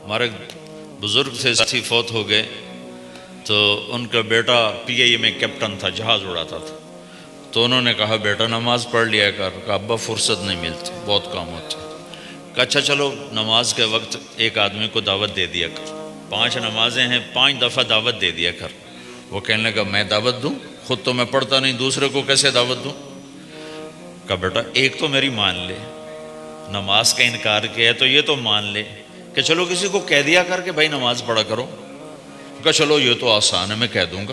ہمارے بزرگ تھے ساتھی فوت ہو گئے، تو ان کا بیٹا پی آئی اے میں کیپٹن تھا، جہاز اڑاتا تھا. تو انہوں نے کہا بیٹا نماز پڑھ لیا کر. کہا ابا فرصت نہیں ملتی، بہت کام ہوتے. کہا اچھا چلو نماز کے وقت ایک آدمی کو دعوت دے دیا کر، 5 نمازیں ہیں، 5 دفعہ دعوت دے دیا کر. وہ کہنے لگا میں دعوت دوں؟ خود تو میں پڑھتا نہیں، دوسرے کو کیسے دعوت دوں؟ کہا بیٹا ایک تو میری مان لے، نماز کا انکار کیا ہے تو یہ تو مان لے کہ چلو کسی کو کہہ دیا کر کہ بھائی نماز پڑھا کرو. کہا چلو یہ تو آسان ہے، میں کہہ دوں گا.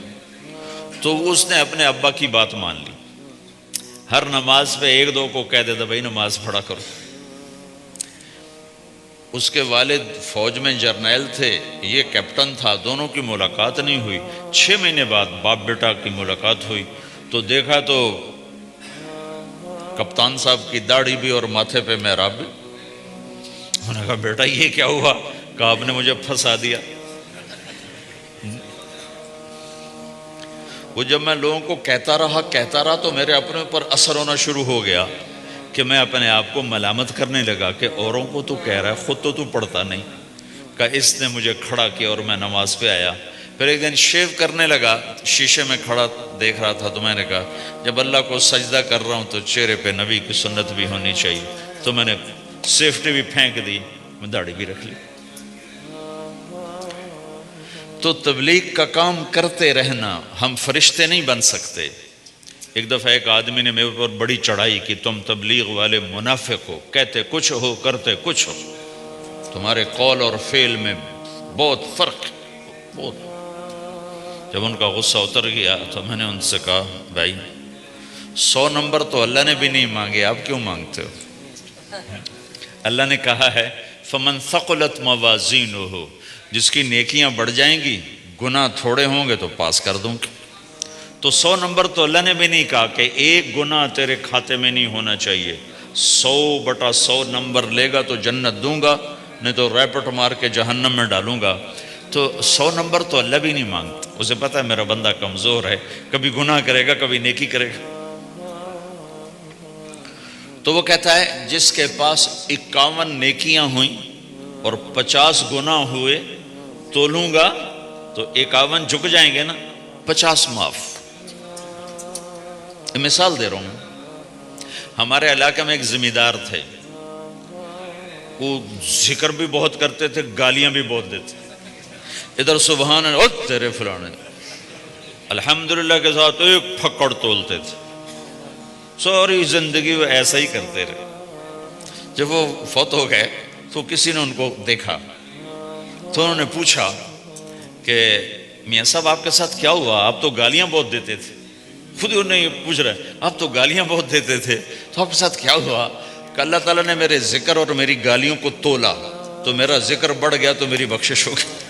تو اس نے اپنے ابا کی بات مان لی، ہر نماز پہ 1-2 کو کہہ دیتا بھائی نماز پڑھا کرو. اس کے والد فوج میں جرنیل تھے، یہ کیپٹن تھا، دونوں کی ملاقات نہیں ہوئی. 6 مہینے بعد باپ بیٹا کی ملاقات ہوئی تو دیکھا تو کپتان صاحب کی داڑھی بھی اور ماتھے پہ محراب بھی. انہوں نے کہا بیٹا یہ کیا ہوا؟ کہا آپ نے مجھے پھنسا دیا. وہ جب میں لوگوں کو کہتا رہا تو میرے اپنے اوپر اثر ہونا شروع ہو گیا کہ میں اپنے آپ کو ملامت کرنے لگا کہ اوروں کو تو کہہ رہا ہے، خود تو پڑھتا نہیں. کہ اس نے مجھے کھڑا کیا اور میں نماز پہ آیا. پھر ایک دن شیو کرنے لگا، شیشے میں کھڑا دیکھ رہا تھا تو میں نے کہا جب اللہ کو سجدہ کر رہا ہوں تو چہرے پہ نبی کی سنت بھی ہونی چاہیے. تو میں نے سیفٹی بھی پھینک دی، میں داڑھی بھی رکھ لی. تو تبلیغ کا کام کرتے رہنا، ہم فرشتے نہیں بن سکتے. ایک دفعہ ایک آدمی نے میرے پر بڑی چڑھائی کی، تم تبلیغ والے منافق ہو، کہتے کچھ ہو کرتے کچھ ہو، تمہارے قول اور فعل میں بہت فرق بہت. جب ان کا غصہ اتر گیا تو میں نے ان سے کہا بھائی 100 نمبر تو اللہ نے بھی نہیں مانگے، آپ کیوں مانگتے ہو؟ اللہ نے کہا ہے فمن ثقلت موازینہ، جس کی نیکیاں بڑھ جائیں گی گناہ تھوڑے ہوں گے تو پاس کر دوں گا. تو 100 نمبر تو اللہ نے بھی نہیں کہا کہ ایک گناہ تیرے کھاتے میں نہیں ہونا چاہیے. 100/100 نمبر لے گا تو جنت دوں گا، نہیں تو ریپٹ مار کے جہنم میں ڈالوں گا. تو 100 نمبر تو اللہ بھی نہیں مانگتا، اسے پتہ ہے میرا بندہ کمزور ہے، کبھی گناہ کرے گا کبھی نیکی کرے گا. تو وہ کہتا ہے جس کے پاس 51 نیکیاں ہوئیں اور 50 گناہ ہوئے تولوں گا تو 51 جھک جائیں گے نا، 50 معاف. مثال دے رہا ہوں، ہمارے علاقے میں ایک ذمہ دار تھے، وہ ذکر بھی بہت کرتے تھے، گالیاں بھی بہت دیتے. ادھر سبحان اللہ تیرے فلانے، الحمدللہ کے ساتھ ایک پھکڑ تولتے تھے. ساری زندگی وہ ایسا ہی کرتے رہے. جب وہ فوت ہو گئے تو کسی نے ان کو دیکھا تو انہوں نے پوچھا کہ میاں صاحب آپ کے ساتھ کیا ہوا؟ آپ تو گالیاں بہت دیتے تھے. خود ہی انہیں پوچھ رہے آپ تو گالیاں بہت دیتے تھے، تو آپ کے ساتھ کیا ہوا؟ کہ اللہ تعالیٰ نے میرے ذکر اور میری گالیوں کو تولا تو میرا ذکر بڑھ گیا تو میری بخشش ہو گئی.